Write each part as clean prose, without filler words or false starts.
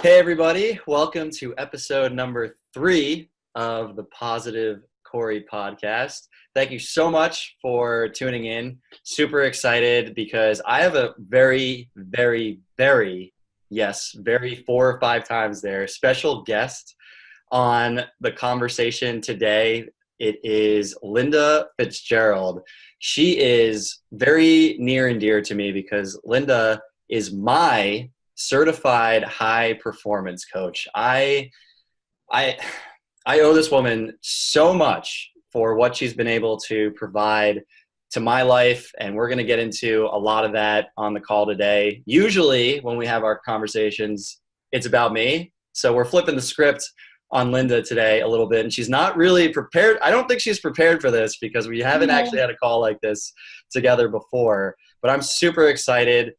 Hey everybody, welcome to episode number 3 of the PositiveCorey podcast. Thank you so much for tuning in. Super excited because I have a very 4 or 5 times there, special guest on the conversation today. It is Linda Fitzgerald. She is very near and dear to me because Linda is my certified high performance coach. I owe this woman so much for what she's been able to provide to my life, and we're going to get into a lot of that on the call today. Usually when we have our conversations, it's about me. So we're flipping the script on Linda today a little bit, and she's not really prepared. I don't think she's prepared for this because we haven't actually had a call like this together before, but I'm super excited.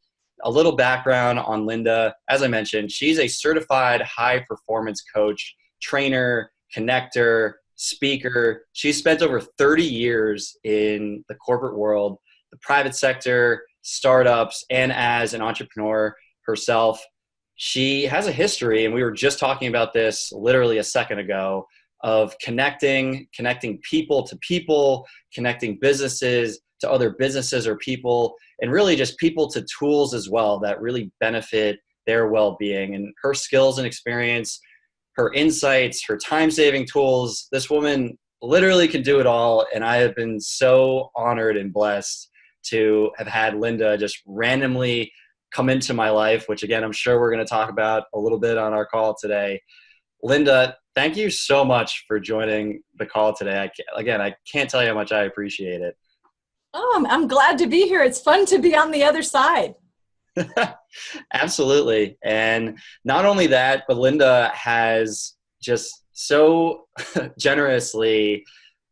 A little background on Linda. As I mentioned, she's a certified high performance coach, trainer, connector, speaker. She's spent over 30 years in the corporate world, the private sector, startups, and as an entrepreneur herself. She has a history, and we were just talking about this literally a second ago, of connecting people to people, connecting businesses to other businesses or people, and really just people to tools as well that really benefit their well-being. And her skills and experience, her insights, her time-saving tools, this woman literally can do it all. And I have been so honored and blessed to have had Linda just randomly come into my life, which again, I'm sure we're going to talk about a little bit on our call today. Linda, thank you so much for joining the call today. I can't tell you how much I appreciate it. Oh, I'm glad to be here. It's fun to be on the other side. Absolutely. And not only that, but Linda has just so generously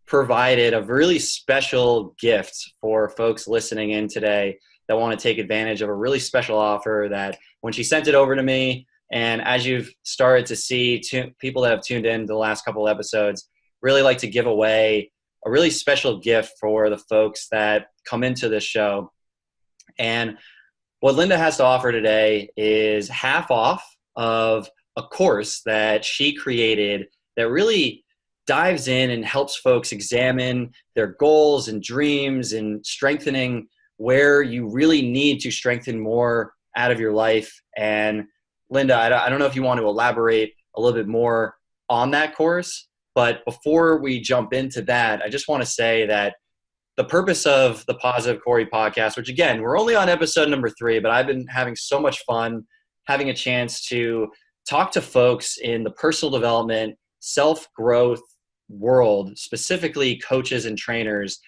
provided a really special gift for folks listening in today that want to take advantage of a really special offer that when she sent it over to me, and as you've started to see, people that have tuned in the last couple of episodes really like to give away a really special gift for the folks that come into this show. And what Linda has to offer today is half off of a course that she created that really dives in and helps folks examine their goals and dreams and strengthening where you really need to strengthen more out of your life. And Linda, I don't know if you want to elaborate a little bit more on that course, but before we jump into that, I just want to say that the purpose of the PositiveCorey podcast, which again, we're only on episode number 3, but I've been having so much fun having a chance to talk to folks in the personal development, self-growth world, specifically coaches and trainers,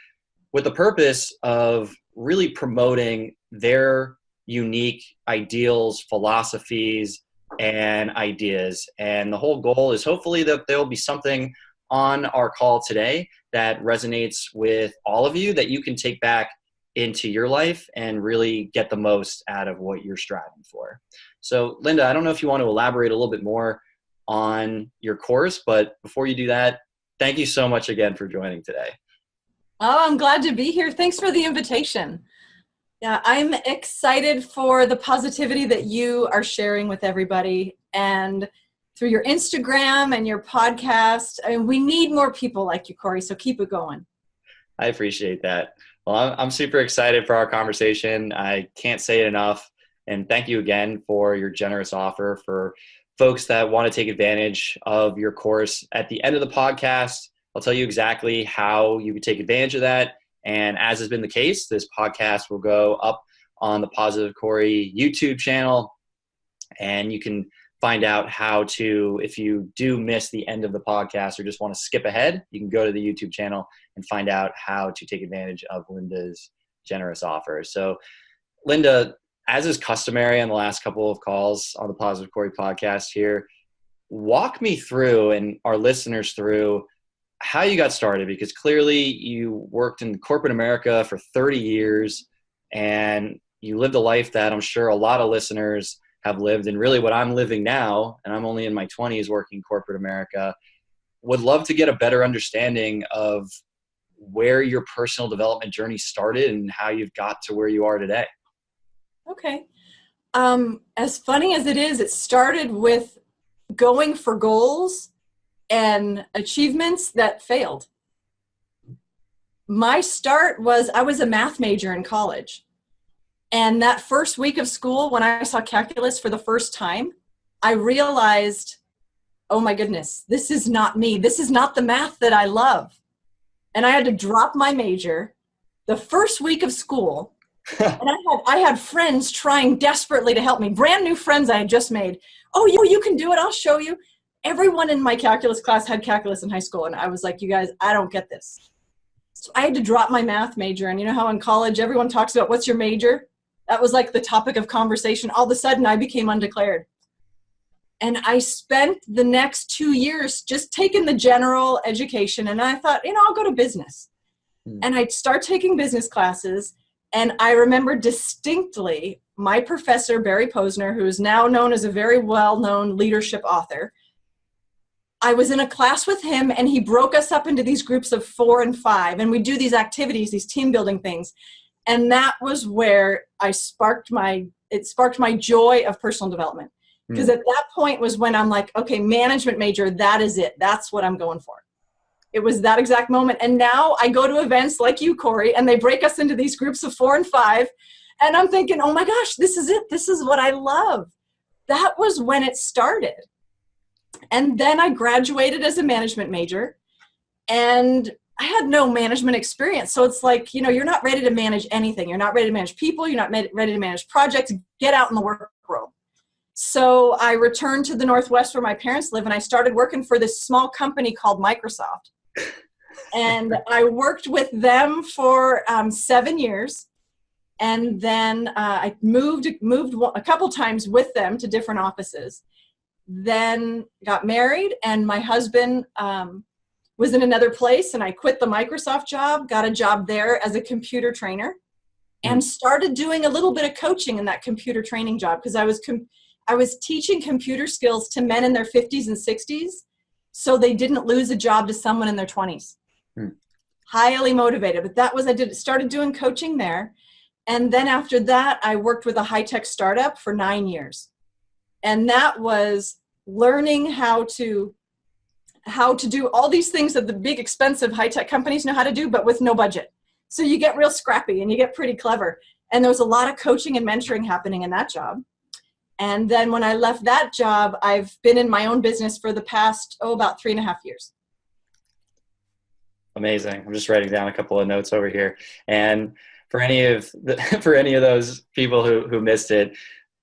with the purpose of really promoting their unique ideals, philosophies, and ideas. And the whole goal is hopefully that there'll be something on our call today that resonates with all of you that you can take back into your life and really get the most out of what you're striving for. So Linda, I don't know if you want to elaborate a little bit more on your course, but before you do that, thank you so much again for joining today. Oh, I'm glad to be here. Thanks for the invitation. Yeah, I'm excited for the positivity that you are sharing with everybody, and through your Instagram and your podcast. I mean, we need more people like you, Corey, so keep it going. I appreciate that. Well, I'm super excited for our conversation. I can't say it enough. And thank you again for your generous offer for folks that want to take advantage of your course. At the end of the podcast, I'll tell you exactly how you can take advantage of that. And as has been the case, this podcast will go up on the PositiveCorey YouTube channel, and you can find out how to, if you do miss the end of the podcast or just want to skip ahead, you can go to the YouTube channel and find out how to take advantage of Linda's generous offer. So Linda, as is customary on the last couple of calls on the PositiveCorey podcast here, walk me through and our listeners through how you got started, because clearly you worked in corporate America for 30 years and you lived a life that I'm sure a lot of listeners have lived, and really what I'm living now, and I'm only in my 20s working corporate America, would love to get a better understanding of where your personal development journey started and how you've got to where you are today. Okay. As funny as it is, it started with going for goals and achievements that failed. My start was, I was a math major in college. And that first week of school, when I saw calculus for the first time, I realized, oh my goodness, this is not me. This is not the math that I love. And I had to drop my major the first week of school. And I had friends trying desperately to help me, brand new friends I had just made. Oh, you can do it. I'll show you. Everyone in my calculus class had calculus in high school. And I was like, you guys, I don't get this. So I had to drop my math major. And you know how in college, everyone talks about what's your major? That was like the topic of conversation. All of a sudden, I became undeclared. And I spent the next 2 years just taking the general education. And I thought, I'll go to business. And I'd start taking business classes. And I remember distinctly my professor, Barry Posner, who is now known as a very well-known leadership author. I was in a class with him, and he broke us up into these groups of 4 and 5. And we do these activities, these team building things. And that was where it sparked my joy of personal development. Because at that point was when I'm like, okay, management major, that is it. That's what I'm going for. It was that exact moment. And now I go to events like you, Corey, and they break us into these groups of 4 and 5. And I'm thinking, oh my gosh, this is it. This is what I love. That was when it started. And then I graduated as a management major, and I had no management experience. So it's like, you're not ready to manage anything. You're not ready to manage people. You're not ready to manage projects. Get out in the work world. So I returned to the Northwest where my parents live, and I started working for this small company called Microsoft. And I worked with them for 7 years. And then I moved a couple times with them to different offices. Then got married, and my husband was in another place, and I quit the Microsoft job, got a job there as a computer trainer, and started doing a little bit of coaching in that computer training job, because I was teaching computer skills to men in their 50s and 60s so they didn't lose a job to someone in their 20s. Highly motivated. But I started doing coaching there. And then after that, I worked with a high-tech startup for 9 years. And that was learning how to do all these things that the big, expensive high-tech companies know how to do, but with no budget. So you get real scrappy and you get pretty clever. And there was a lot of coaching and mentoring happening in that job. And then when I left that job, I've been in my own business for the past, about 3.5 years. Amazing. I'm just writing down a couple of notes over here. And for any of those people who missed it,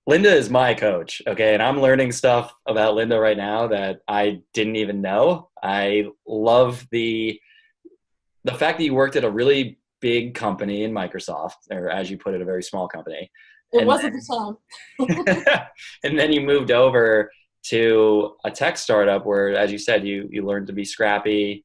Linda is my coach, okay? And I'm learning stuff about Linda right now that I didn't even know. I love the fact that you worked at a really big company in Microsoft, or as you put it, a very small company. It wasn't the time. And then you moved over to a tech startup where, as you said, you learned to be scrappy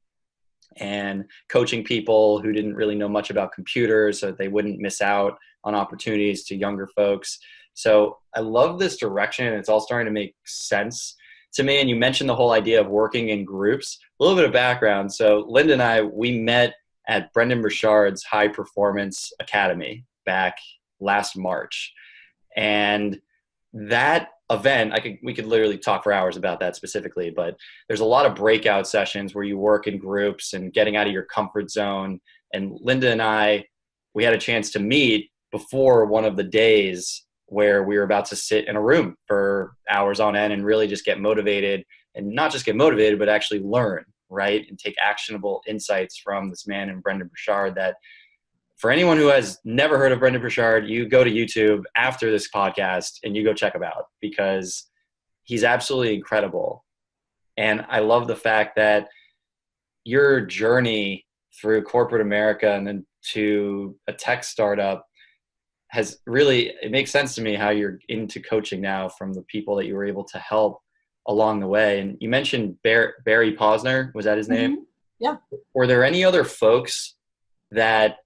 and coaching people who didn't really know much about computers so that they wouldn't miss out on opportunities to younger folks. So I love this direction. It's all starting to make sense to me. And you mentioned the whole idea of working in groups. A little bit of background. So Linda and I, we met at Brendon Burchard's High Performance Academy back last March. And that event, we could literally talk for hours about that specifically, but there's a lot of breakout sessions where you work in groups and getting out of your comfort zone. And Linda and I, we had a chance to meet before one of the days where we were about to sit in a room for hours on end and really just get motivated, and not just get motivated, but actually learn, right? And take actionable insights from this man in Brendon Burchard that, for anyone who has never heard of Brendon Burchard, you go to YouTube after this podcast and you go check him out, because he's absolutely incredible. And I love the fact that your journey through corporate America and then to a tech startup has really, it makes sense to me how you're into coaching now from the people that you were able to help along the way. And you mentioned Barry Posner, was that his name? Mm-hmm. Yeah. Were there any other folks that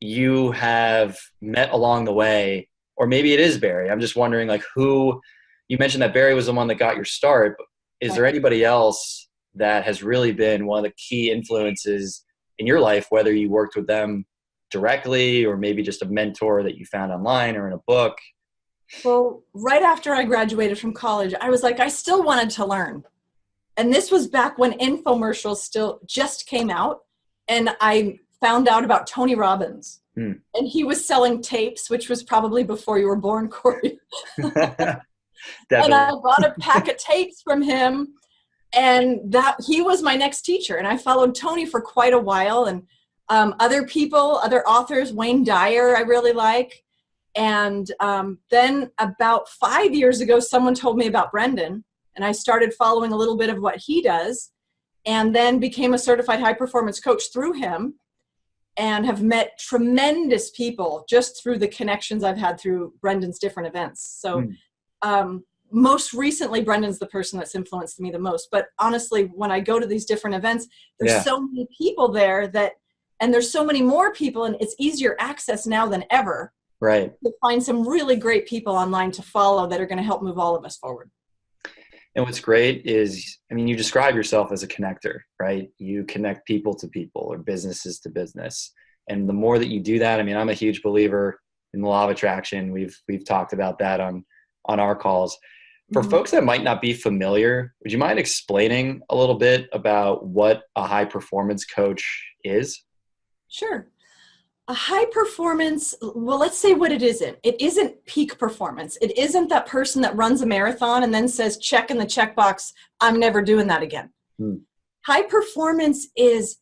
you have met along the way, or maybe it is Barry? I'm just wondering, like, who, you mentioned that Barry was the one that got your start, but is there anybody else that has really been one of the key influences in your life, whether you worked with them directly or maybe just a mentor that you found online or in a book? Well, right after I graduated from college, I was like, I still wanted to learn. And this was back when infomercials still just came out. And I found out about Tony Robbins. And he was selling tapes, which was probably before you were born, Corey. And I bought a pack of tapes from him. And that he was my next teacher. And I followed Tony for quite a while. And other people, other authors, Wayne Dyer, I really like. And then about 5 years ago, someone told me about Brendan. And I started following a little bit of what he does. And then became a certified high performance coach through him. And have met tremendous people just through the connections I've had through Brendan's different events. So most recently, Brendan's the person that's influenced me the most. But honestly, when I go to these different events, there's so many people there and there's so many more people, and it's easier access now than ever. Right. To find some really great people online to follow that are going to help move all of us forward. And what's great is, I mean, you describe yourself as a connector, right? You connect people to people or businesses to business. And the more that you do that, I mean, I'm a huge believer in the law of attraction. We've talked about that on our calls. For folks that might not be familiar, would you mind explaining a little bit about what a high performance coach is? Sure. A high performance, well, let's say what it isn't. It isn't peak performance. It isn't that person that runs a marathon and then says, check in the checkbox, I'm never doing that again. High performance is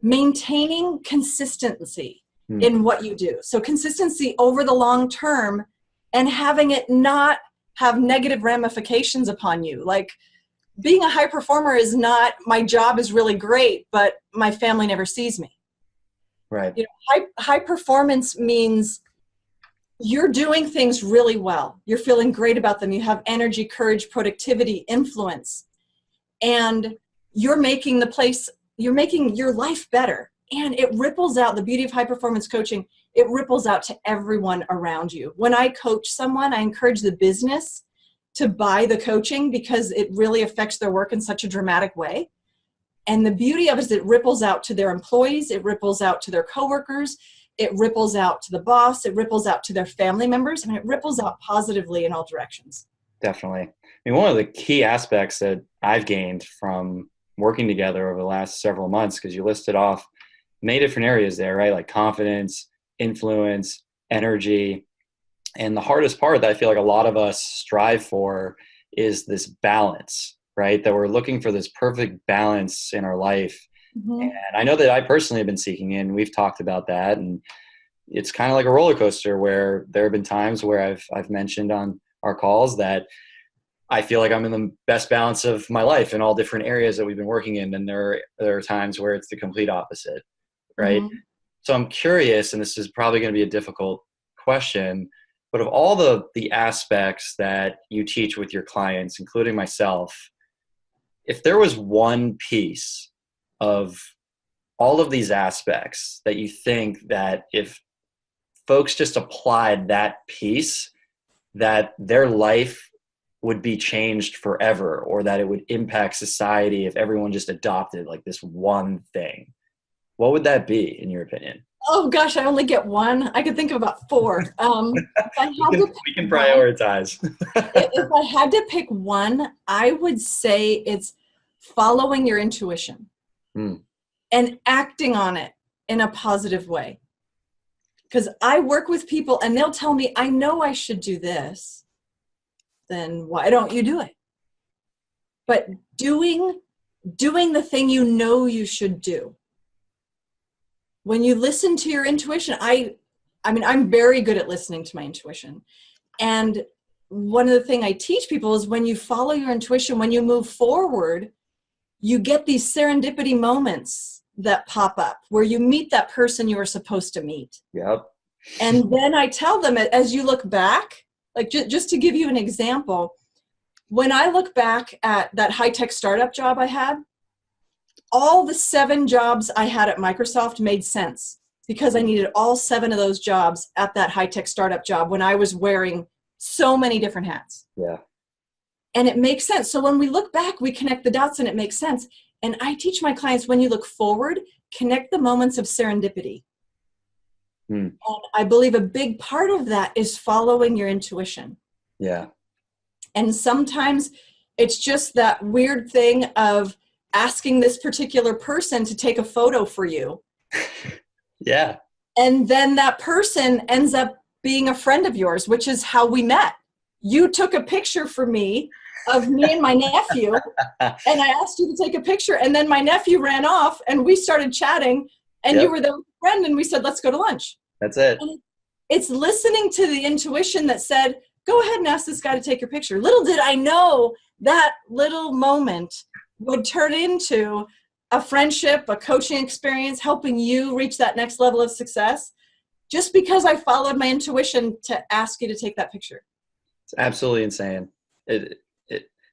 maintaining consistency in what you do. So consistency over the long term and having it not have negative ramifications upon you. Like being a high performer is not, my job is really great, but my family never sees me. Right. You know, high performance means you're doing things really well. You're feeling great about them. You have energy, courage, productivity, influence, and you're making your life better. And it ripples out. The beauty of high performance coaching, it ripples out to everyone around you. When I coach someone, I encourage the business to buy the coaching because it really affects their work in such a dramatic way. And the beauty of it is it ripples out to their employees, it ripples out to their coworkers, it ripples out to the boss, it ripples out to their family members, and it ripples out positively in all directions. Definitely. I mean, one of the key aspects that I've gained from working together over the last several months, because you listed off many different areas there, right? Like confidence, influence, energy. And the hardest part that I feel like a lot of us strive for is this balance. Right? That we're looking for this perfect balance in our life. And I know that I personally have been seeking it, and we've talked about that. And it's kind of like a roller coaster where there have been times where I've mentioned on our calls that I feel like I'm in the best balance of my life in all different areas that we've been working in. And there are times where it's the complete opposite. Right. So I'm curious, and this is probably going to be a difficult question, but of all the aspects that you teach with your clients, including myself, if there was one piece of all of these aspects that you think that if folks just applied that piece, that their life would be changed forever, or that it would impact society if everyone just adopted like this one thing, what would that be in your opinion? Oh gosh, I only get one. I could think of about four. If I had we can prioritize. If I had to pick one, I would say it's following your intuition and acting on it in a positive way. Because I work with people and they'll tell me, I know I should do this. Then why don't you do it? But doing the thing you know you should do. When you listen to your intuition, I mean, I'm very good at listening to my intuition. And one of the things I teach people is when you follow your intuition, when you move forward, you get these serendipity moments that pop up where you meet that person you were supposed to meet. Yep. And then I tell them, as you look back, like just to give you an example, when I look back at that high-tech startup job I had, all the 7 jobs I had at Microsoft made sense because I needed all 7 of those jobs at that high-tech startup job when I was wearing so many different hats. Yeah. And it makes sense. So when we look back, we connect the dots and it makes sense. And I teach my clients, when you look forward, connect the moments of serendipity. And I believe a big part of that is following your intuition. Yeah. And sometimes it's just that weird thing of asking this particular person to take a photo for you. Yeah. And then that person ends up being a friend of yours, which is how we met. You took a picture for me of me and my nephew, and I asked you to take a picture, and then my nephew ran off, and we started chatting, and you Yep. were there with a friend, and we said, let's go to lunch. That's it. And it's listening to the intuition that said, go ahead and ask this guy to take your picture. Little did I know that little moment would turn into a friendship, a coaching experience, helping you reach that next level of success, just because I followed my intuition to ask you to take that picture. It's absolutely insane.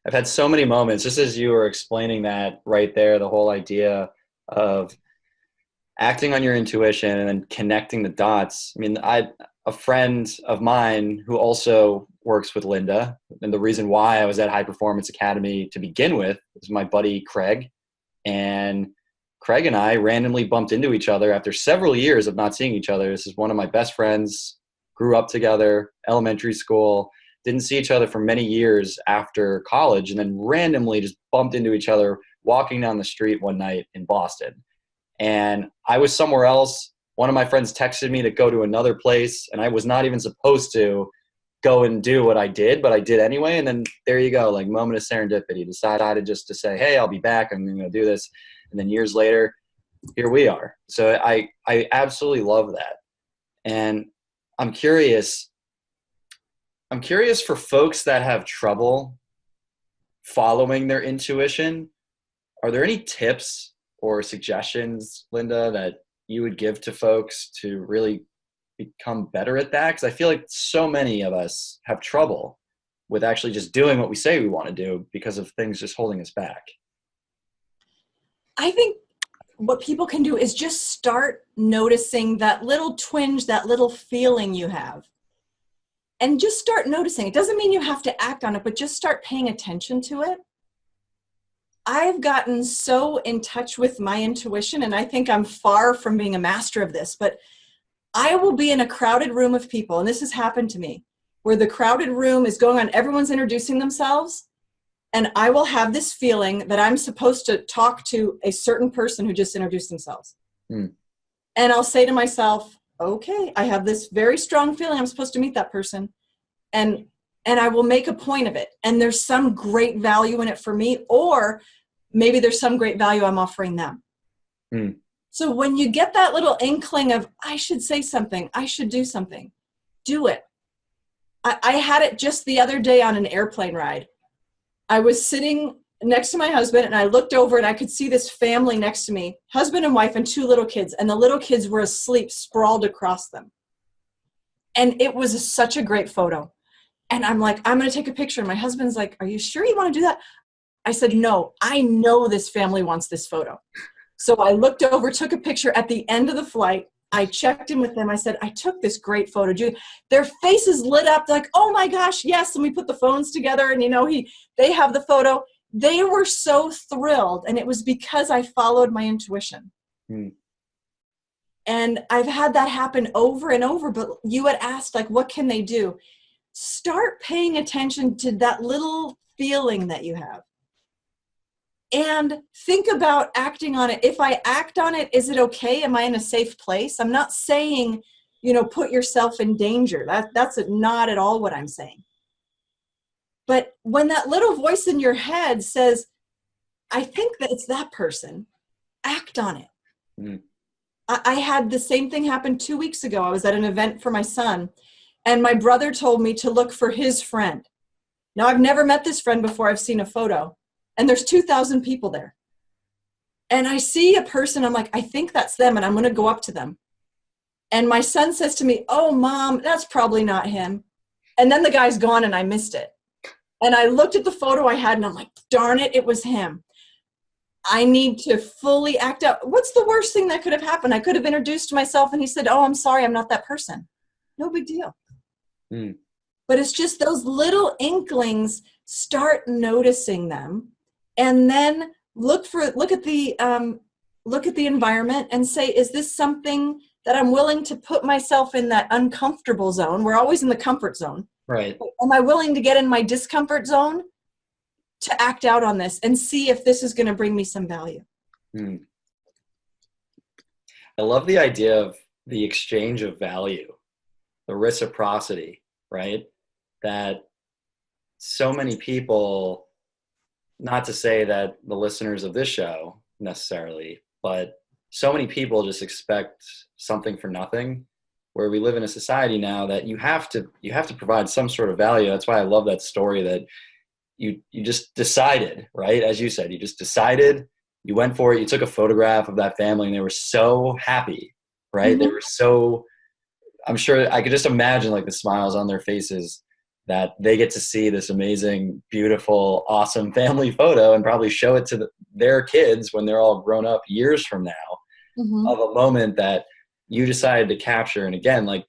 I've had so many moments, just as you were explaining that right there, the whole idea of acting on your intuition and then connecting the dots. I mean, a friend of mine who also works with Linda, and the reason why I was at High Performance Academy to begin with was my buddy Craig. And Craig and I randomly bumped into each other after several years of not seeing each other. This is one of my best friends, grew up together, elementary school, didn't see each other for many years after college, and then randomly just bumped into each other walking down the street one night in Boston. And I was somewhere else. One of my friends texted me to go to another place, and I was not even supposed to go and do what I did, but I did anyway. And then there you go, like moment of serendipity. Decided just to say, hey, I'll be back. I'm going to do this. And then years later, here we are. So I absolutely love that. And I'm curious for folks that have trouble following their intuition. Are there any tips or suggestions, Linda, that you would give to folks to really become better at that? Because I feel like so many of us have trouble with actually just doing what we say we want to do because of things just holding us back. I think what people can do is just start noticing that little twinge, that little feeling you have. And just start noticing. It doesn't mean you have to act on it, but just start paying attention to it. I've gotten so in touch with my intuition, and I think I'm far from being a master of this, but I will be in a crowded room of people, and this has happened to me, where the crowded room is going on, everyone's introducing themselves, and I will have this feeling that I'm supposed to talk to a certain person who just introduced themselves. And I'll say to myself, okay, I have this very strong feeling I'm supposed to meet that person, and I will make a point of it. And there's some great value in it for me, or maybe there's some great value I'm offering them. So when you get that little inkling of, I should say something, I should do something, do it. I had it just the other day on an airplane ride. I was sitting next to my husband, and I looked over and I could see this family next to me, husband and wife and two little kids, and the little kids were asleep, sprawled across them. And it was such a great photo. And I'm like, I'm going to take a picture. And my husband's like, are you sure you want to do that? I said, no, I know this family wants this photo. So I looked over, took a picture at the end of the flight. I checked in with them. I said, I took this great photo. Their faces lit up like, oh my gosh, yes. And we put the phones together, and they have the photo. They were so thrilled. And it was because I followed my intuition. And I've had that happen over and over. But you had asked, like, what can they do? Start paying attention to that little feeling that you have. And think about acting on it. If I act on it, is it okay? Am I in a safe place? I'm not saying, put yourself in danger. That's not at all what I'm saying. But when that little voice in your head says, I think that it's that person, act on it. I had the same thing happen 2 weeks ago. I was at an event for my son, and my brother told me to look for his friend. Now, I've never met this friend before. I've seen a photo, and there's 2,000 people there. And I see a person, I'm like, I think that's them, and I'm going to go up to them. And my son says to me, oh, Mom, that's probably not him. And then the guy's gone, and I missed it. And I looked at the photo I had, and I'm like, darn it, it was him. I need to fully act out. What's the worst thing that could have happened? I could have introduced myself, and he said, oh, I'm sorry, I'm not that person. No big deal. But it's just those little inklings, start noticing them, and then look at the environment and say, is this something that I'm willing to put myself in that uncomfortable zone? We're always in the comfort zone. Right. Am I willing to get in my discomfort zone to act out on this and see if this is going to bring me some value? Hmm. I love the idea of the exchange of value, the reciprocity, right? That so many people, not to say that the listeners of this show necessarily, but so many people just expect something for nothing, where we live in a society now that you have to provide some sort of value. That's why I love that story that you just decided, right? As you said, you just decided, you went for it, you took a photograph of that family and they were so happy, right? They Mm-hmm. were so, I'm sure I could just imagine like the smiles on their faces that they get to see this amazing, beautiful, awesome family photo and probably show it to their kids when they're all grown up years from now, Mm-hmm. of a moment that you decided to capture. And again, like,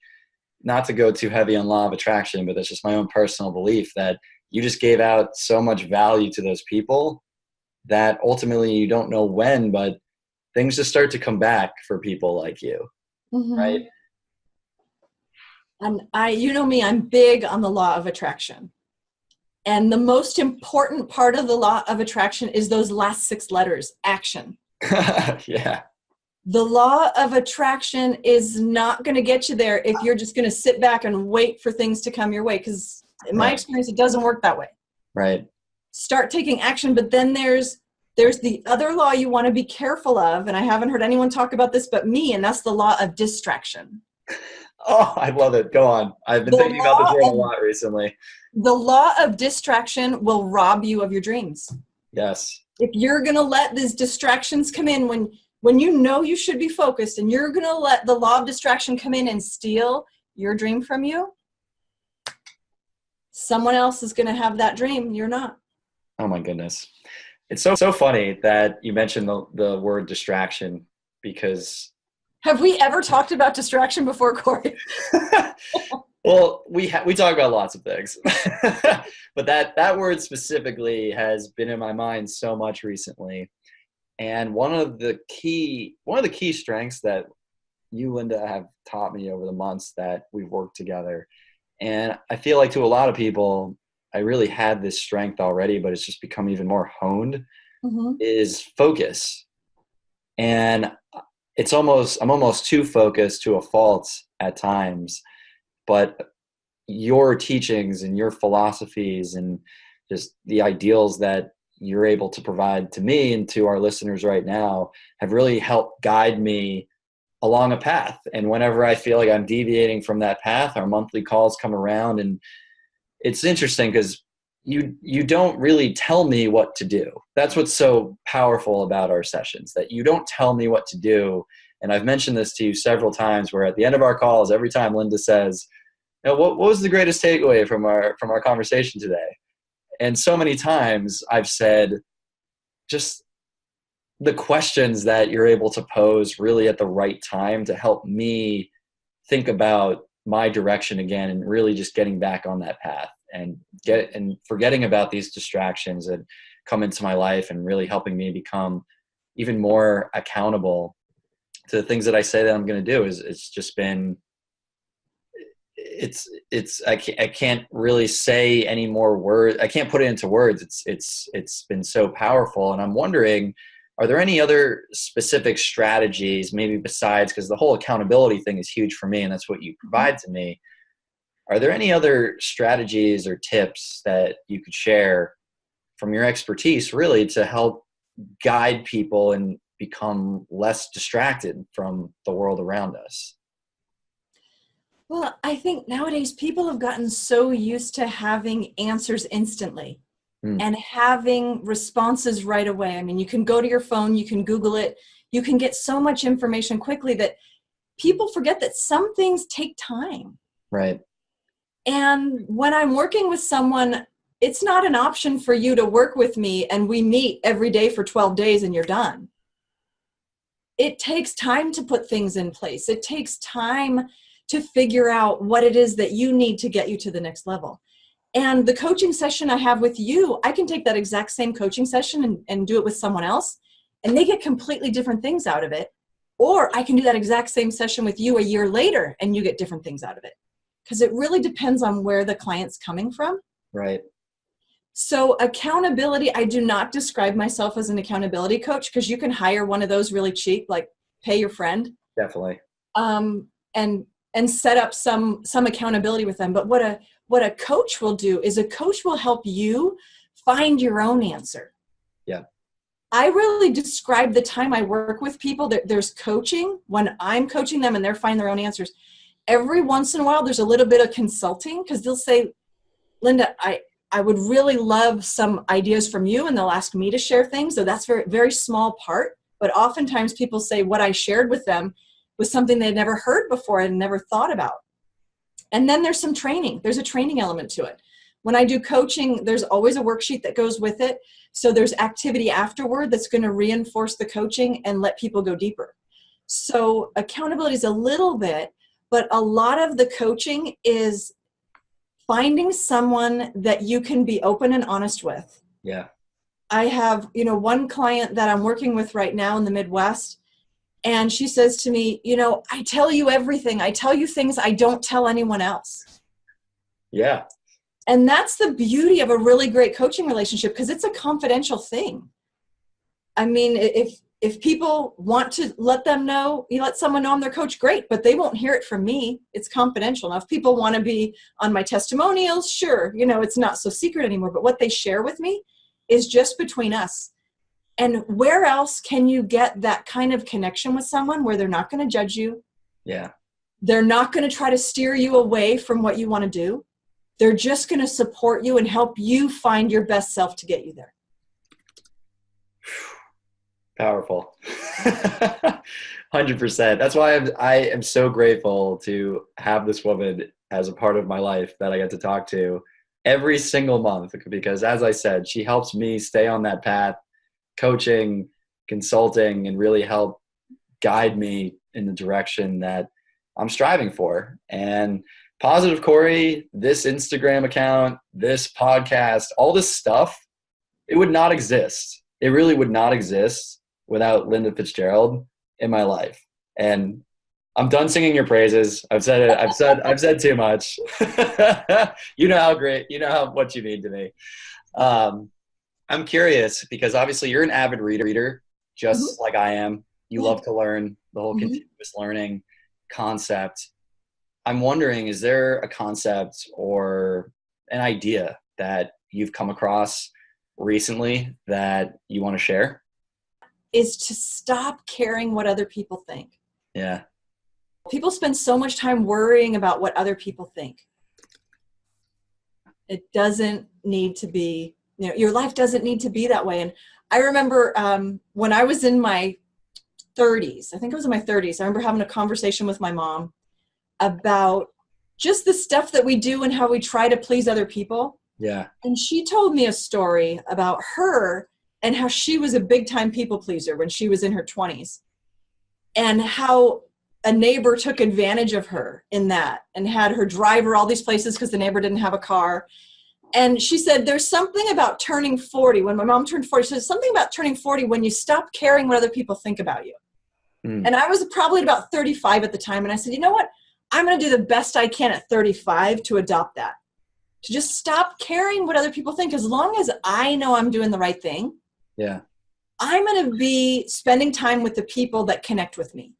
not to go too heavy on law of attraction, but that's just my own personal belief that you just gave out so much value to those people that ultimately you don't know when, but things just start to come back for people like you, Mm-hmm. right? And you know me, I'm big on the law of attraction. And the most important part of the law of attraction is those last 6 letters, action. Yeah. The law of attraction is not going to get you there if you're just going to sit back and wait for things to come your way. Because in my Right. experience, it doesn't work that way. Right. Start taking action, but then there's the other law you want to be careful of, and I haven't heard anyone talk about this but me, and that's the law of distraction. Oh, I love it. Go on. I've been thinking about this word a lot recently. The law of distraction will rob you of your dreams. Yes. If you're going to let these distractions come in when you know you should be focused, and you're going to let the law of distraction come in and steal your dream from you, someone else is going to have that dream. You're not. Oh my goodness. It's so funny that you mentioned the word distraction, because Have we ever talked about distraction before, Corey? well, we talk about lots of things, but that word specifically has been in my mind so much recently. And one of the key strengths that you, Linda, have taught me over the months that we've worked together, and I feel like to a lot of people, I really had this strength already, but it's just become even more honed, Mm-hmm. is focus. And I'm almost too focused to a fault at times, but your teachings and your philosophies and just the ideals that you're able to provide to me and to our listeners right now have really helped guide me along a path. And whenever I feel like I'm deviating from that path, our monthly calls come around, and it's interesting because you don't really tell me what to do. That's what's so powerful about our sessions, that you don't tell me what to do. And I've mentioned this to you several times, where at the end of our calls, every time Linda says, what was the greatest takeaway from our conversation today? And so many times I've said, just the questions that you're able to pose really at the right time to help me think about my direction again, and really just getting back on that path and forgetting about these distractions that come into my life, and really helping me become even more accountable to the things that I say that I'm going to do. It's just been, I can't really say any more words. I can't put it into words. It's been so powerful. And I'm wondering, are there any other specific strategies, maybe besides, because the whole accountability thing is huge for me and that's what you provide to me. Are there any other strategies or tips that you could share from your expertise, really, to help guide people and become less distracted from the world around us? Well, I think nowadays people have gotten so used to having answers instantly and having responses right away. I mean, you can go to your phone, you can Google it, you can get so much information quickly that people forget that some things take time. Right. And when I'm working with someone, it's not an option for you to work with me and we meet every day for 12 days and you're done. It takes time to put things in place. It takes time to figure out what it is that you need to get you to the next level. And the coaching session I have with you, I can take that exact same coaching session and do it with someone else, and they get completely different things out of it. Or I can do that exact same session with you a year later and you get different things out of it. because it really depends on where the client's coming from. Right. So accountability, I do not describe myself as an accountability coach, because you can hire one of those really cheap, like pay your friend. Definitely. And set up some accountability with them. But what a coach will do is a coach will help you find your own answer. Yeah. I really describe the time I work with people. There's coaching when I'm coaching them and they're finding their own answers. Every once in a while, there's a little bit of consulting, because they'll say, Linda, I would really love some ideas from you, and they'll ask me to share things. So that's very, very small part. But oftentimes people say what I shared with them was something they'd never heard before and never thought about. And then there's some training. There's a training element to it. When I do coaching, there's always a worksheet that goes with it. So there's activity afterward that's going to reinforce the coaching and let people go deeper. So accountability is a little bit, but a lot of the coaching is finding someone that you can be open and honest with. Yeah. I have, one client that I'm working with right now in the Midwest, and she says to me, I tell you everything. I tell you things I don't tell anyone else. Yeah. And that's the beauty of a really great coaching relationship, because it's a confidential thing. I mean, if people want to let them know, you let someone know I'm their coach, great, but they won't hear it from me. It's confidential. Now, if people want to be on my testimonials, sure, it's not so secret anymore, but what they share with me is just between us. And where else can you get that kind of connection with someone where they're not going to judge you? Yeah. They're not going to try to steer you away from what you want to do. They're just going to support you and help you find your best self to get you there. Powerful. 100%. That's why I am so grateful to have this woman as a part of my life that I get to talk to every single month, because as I said, she helps me stay on that path, coaching, consulting, and really help guide me in the direction that I'm striving for. And PositiveCorey, this Instagram account, this podcast, all this stuff, it would not exist. It really would not exist without Linda Fitzgerald in my life. And I'm done singing your praises. I've said it. I've said too much. You know how great, what you mean to me. I'm curious, because obviously you're an avid reader, just like I am. You love to learn, the whole continuous learning concept. I'm wondering, is there a concept or an idea that you've come across recently that you want to share? Is to stop caring what other people think. Yeah. People spend so much time worrying about what other people think. It doesn't need to be, your life doesn't need to be that way. And I remember when I was in my 30s, I think it was in my 30s, I remember having a conversation with my mom about just the stuff that we do and how we try to please other people. Yeah. And she told me a story about her and how she was a big time people pleaser when she was in her 20s, and how a neighbor took advantage of her in that and had her drive her all these places because the neighbor didn't have a car. And she said, there's something about turning 40. When my mom turned 40, she said, something about turning 40 when you stop caring what other people think about you. And I was probably about 35 at the time. And I said, you know what? I'm going to do the best I can at 35 to adopt that. To just stop caring what other people think. As long as I know I'm doing the right thing, yeah, I'm going to be spending time with the people that connect with me.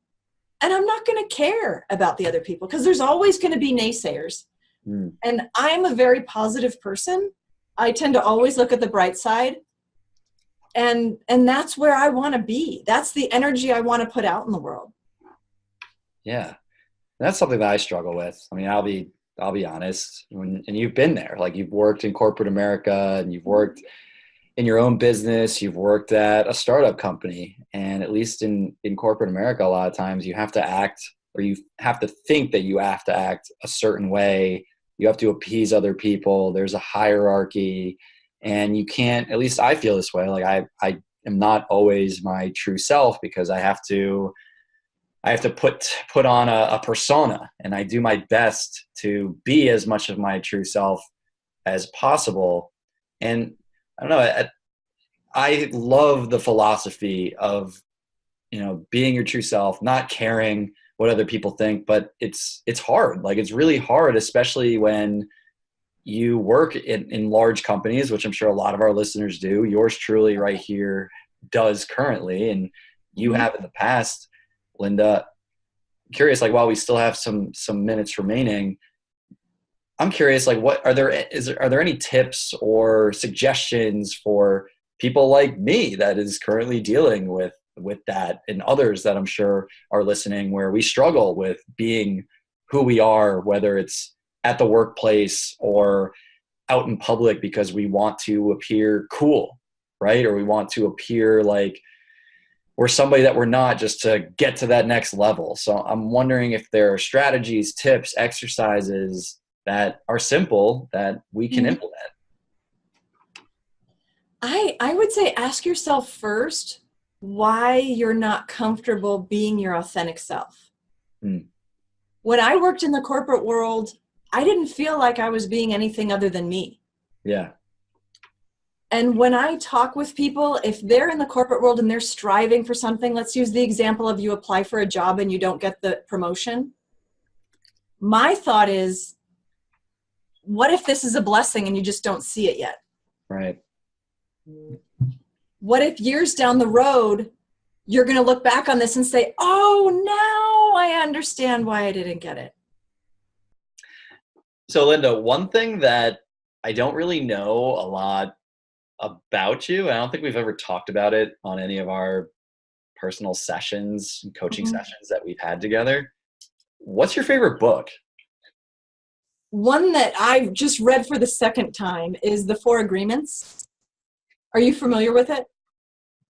And I'm not going to care about the other people, because there's always going to be naysayers. And I'm a very positive person. I tend to always look at the bright side. And that's where I want to be. That's the energy I want to put out in the world. Yeah. That's something that I struggle with. I mean, I'll be honest. And you've been there. Like, you've worked in corporate America, and you've worked in your own business. You've worked at a startup company. And at least in corporate America, a lot of times you have to act, or you have to think that you have to act a certain way. You have to appease other people. There's a hierarchy, and you can't, at least I feel this way. Like, I am not always my true self, because I have to put on a persona, and I do my best to be as much of my true self as possible. And I don't know, I love the philosophy of, being your true self, not caring what other people think, but it's hard. Like, it's really hard, especially when you work in large companies, which I'm sure a lot of our listeners do. Yours truly right here does currently, and you have in the past. Linda, curious, like, while we still have some minutes remaining, I'm curious, like, what are there any tips or suggestions for people like me that is currently dealing with that, and others that I'm sure are listening, where we struggle with being who we are, whether it's at the workplace or out in public, because we want to appear cool, right? Or we want to appear like we're somebody that we're not, just to get to that next level. So I'm wondering if there are strategies, tips, exercises that are simple that we can implement. I would say ask yourself first why you're not comfortable being your authentic self. When I worked in the corporate world, I didn't feel like I was being anything other than me. Yeah. And when I talk with people, if they're in the corporate world and they're striving for something, let's use the example of you apply for a job and you don't get the promotion. My thought is, what if this is a blessing and you just don't see it yet? Right. What if years down the road, you're going to look back on this and say, oh, now I understand why I didn't get it. So Linda, one thing that I don't really know a lot about you, I don't think we've ever talked about it on any of our personal sessions and coaching sessions that we've had together. What's your favorite book? One that I've just read for the second time is The 4 Agreements. Are you familiar with it?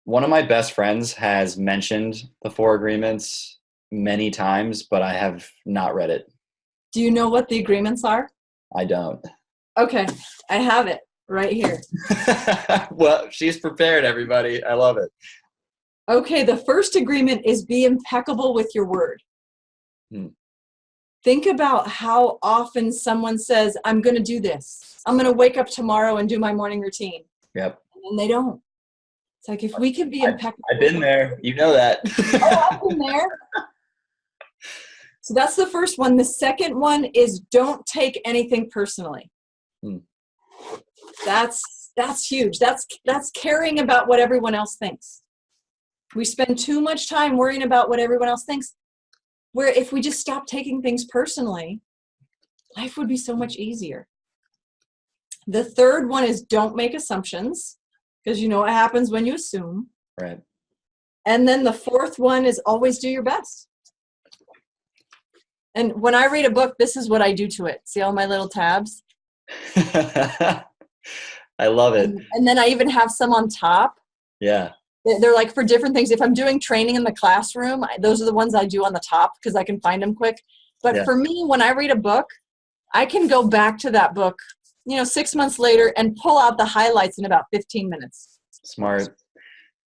One of my best friends has mentioned The 4 Agreements many times, but I have not read it. Do you know what the agreements are? I don't. Okay, I have it right here. Well, she's prepared, everybody. I love it. Okay, the first agreement is be impeccable with your word. Think about how often someone says, I'm going to do this. I'm going to wake up tomorrow and do my morning routine. Yep. And they don't. It's like, if we could be impeccable. I've been there. You know that. Oh, I've been there. So that's the first one. The second one is don't take anything personally. That's huge. That's caring about what everyone else thinks. We spend too much time worrying about what everyone else thinks, where if we just stop taking things personally, life would be so much easier. The third one is don't make assumptions, because you know what happens when you assume. Right. And then the fourth one is always do your best. And when I read a book, this is what I do to it. See all my little tabs? I love it. And then I even have some on top. Yeah. They're like for different things. If I'm doing training in the classroom, those are the ones I do on the top because I can find them quick. But for me, when I read a book, I can go back to that book, 6 months later and pull out the highlights in about 15 minutes. Smart.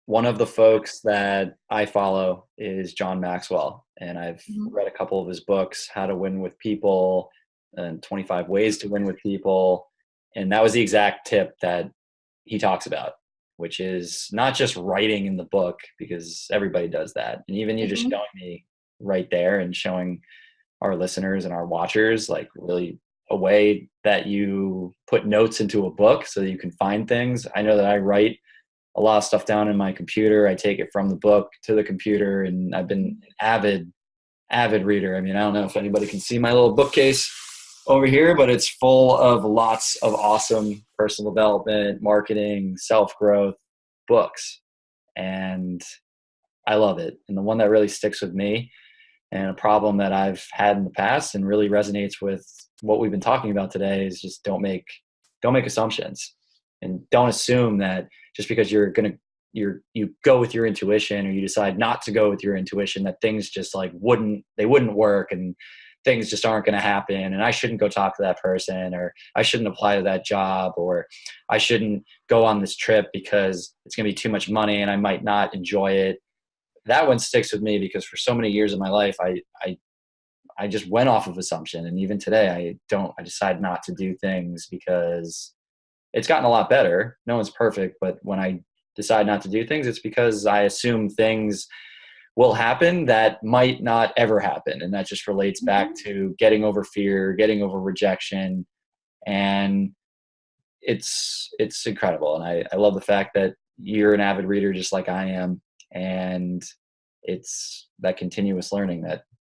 One of the folks that I follow is John Maxwell, and I've read a couple of his books, How to Win with People and 25 Ways to Win with People. And that was the exact tip that he talks about, which is not just writing in the book, because everybody does that. And even you just showing me right there and showing our listeners and our watchers, like, really a way that you put notes into a book so that you can find things. I know that I write a lot of stuff down in my computer. I take it from the book to the computer, and I've been an avid reader. I mean, I don't know if anybody can see my little bookcase over here, but it's full of lots of awesome personal development, marketing, self-growth books. And I love it. And the one that really sticks with me, and a problem that I've had in the past and really resonates with what we've been talking about today, is just don't make assumptions, and don't assume that just because you go with your intuition, or you decide not to go with your intuition, that things just wouldn't work, and things just aren't going to happen, and I shouldn't go talk to that person, or I shouldn't apply to that job, or I shouldn't go on this trip because it's going to be too much money and I might not enjoy it. That one sticks with me because for so many years of my life, I just went off of assumption. And even today, I decide not to do things because it's gotten a lot better. No one's perfect, but when I decide not to do things, it's because I assume things will happen that might not ever happen. And that just relates back to getting over fear, getting over rejection. And it's incredible. And I love the fact that you're an avid reader just like I am. And it's that continuous learning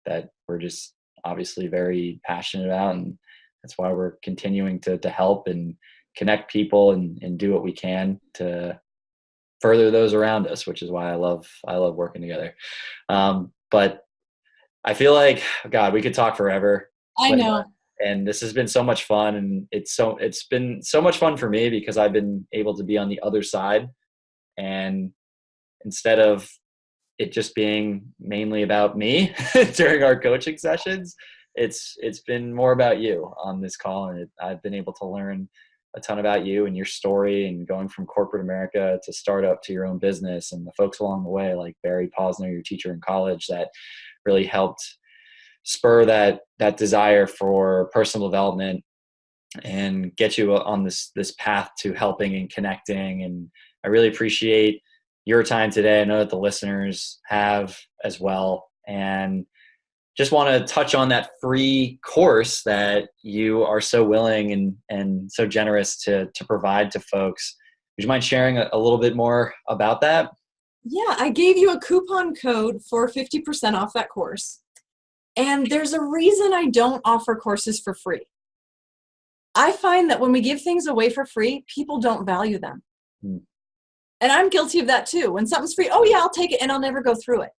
that we're just obviously very passionate about. And that's why we're continuing to help and connect people and do what we can to further those around us, which is why I love working together. But I feel like, God, we could talk forever. I know. And this has been so much fun. And it's been so much fun for me because I've been able to be on the other side. And instead of it just being mainly about me during our coaching sessions, it's been more about you on this call. And I've been able to learn a ton about you and your story, and going from corporate America to startup to your own business, and the folks along the way, like Barry Posner, your teacher in college, that really helped spur that desire for personal development and get you on this path to helping and connecting. And I really appreciate your time today. I know that the listeners have as well. And just want to touch on that free course that you are so willing and so generous to provide to folks. Would you mind sharing a little bit more about that? Yeah, I gave you a coupon code for 50% off that course. And there's a reason I don't offer courses for free. I find that when we give things away for free, people don't value them. And I'm guilty of that too. When something's free, oh yeah, I'll take it, and I'll never go through it.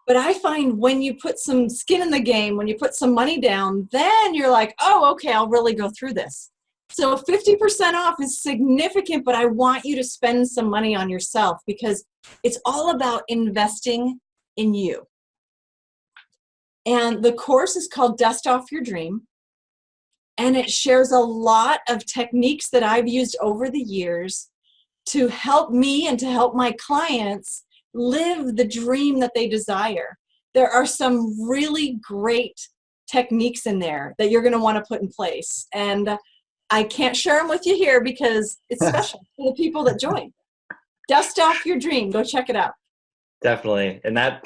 But I find when you put some skin in the game, when you put some money down, then you're like, oh, okay, I'll really go through this. So 50% off is significant, but I want you to spend some money on yourself because it's all about investing in you. And the course is called Dust Off Your Dream. And it shares a lot of techniques that I've used over the years to help me and to help my clients live the dream that they desire. There are some really great techniques in there that you're going to want to put in place. And I can't share them with you here because it's special for the people that join. Dust Off Your Dream. Go check it out. Definitely. And that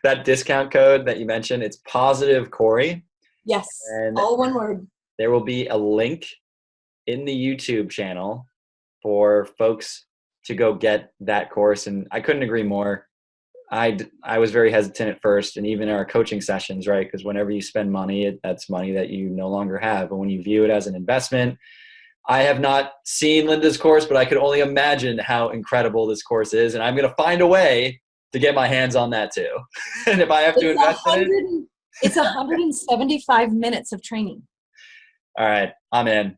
that discount code that you mentioned, it's PositiveCorey. Yes. And all one word. There will be a link in the YouTube channel for folks to go get that course. And I couldn't agree more. I was very hesitant at first, and even in our coaching sessions, right? Because whenever you spend money, that's money that you no longer have. But when you view it as an investment, I have not seen Linda's course, but I could only imagine how incredible this course is. And I'm going to find a way to get my hands on that too. And if I have to invest in it. It's 175 minutes of training. All right. I'm in.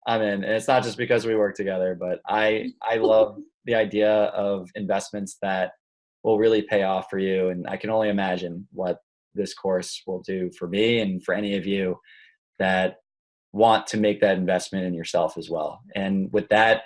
And it's not just because we work together, but I love the idea of investments that will really pay off for you. And I can only imagine what this course will do for me and for any of you that want to make that investment in yourself as well. And with that,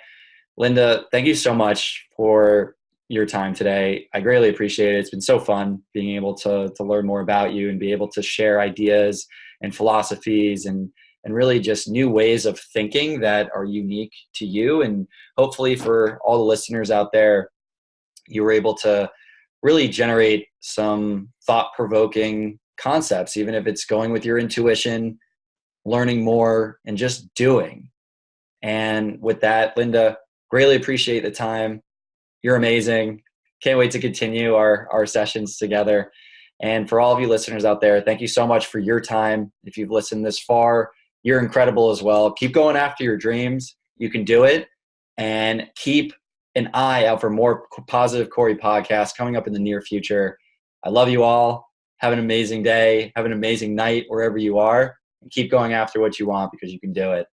Linda, thank you so much for your time today. I greatly appreciate it. It's been so fun being able to learn more about you and be able to share ideas and philosophies and really just new ways of thinking that are unique to you. And hopefully for all the listeners out there, you were able to really generate some thought-provoking concepts, even if it's going with your intuition, learning more, and just doing. And with that, Linda, greatly appreciate the time. You're amazing. Can't wait to continue our sessions together. And for all of you listeners out there, thank you so much for your time. If you've listened this far, you're incredible as well. Keep going after your dreams. You can do it. And keep an eye out for more PositiveCorey podcasts coming up in the near future. I love you all. Have an amazing day. Have an amazing night wherever you are. And keep going after what you want because you can do it.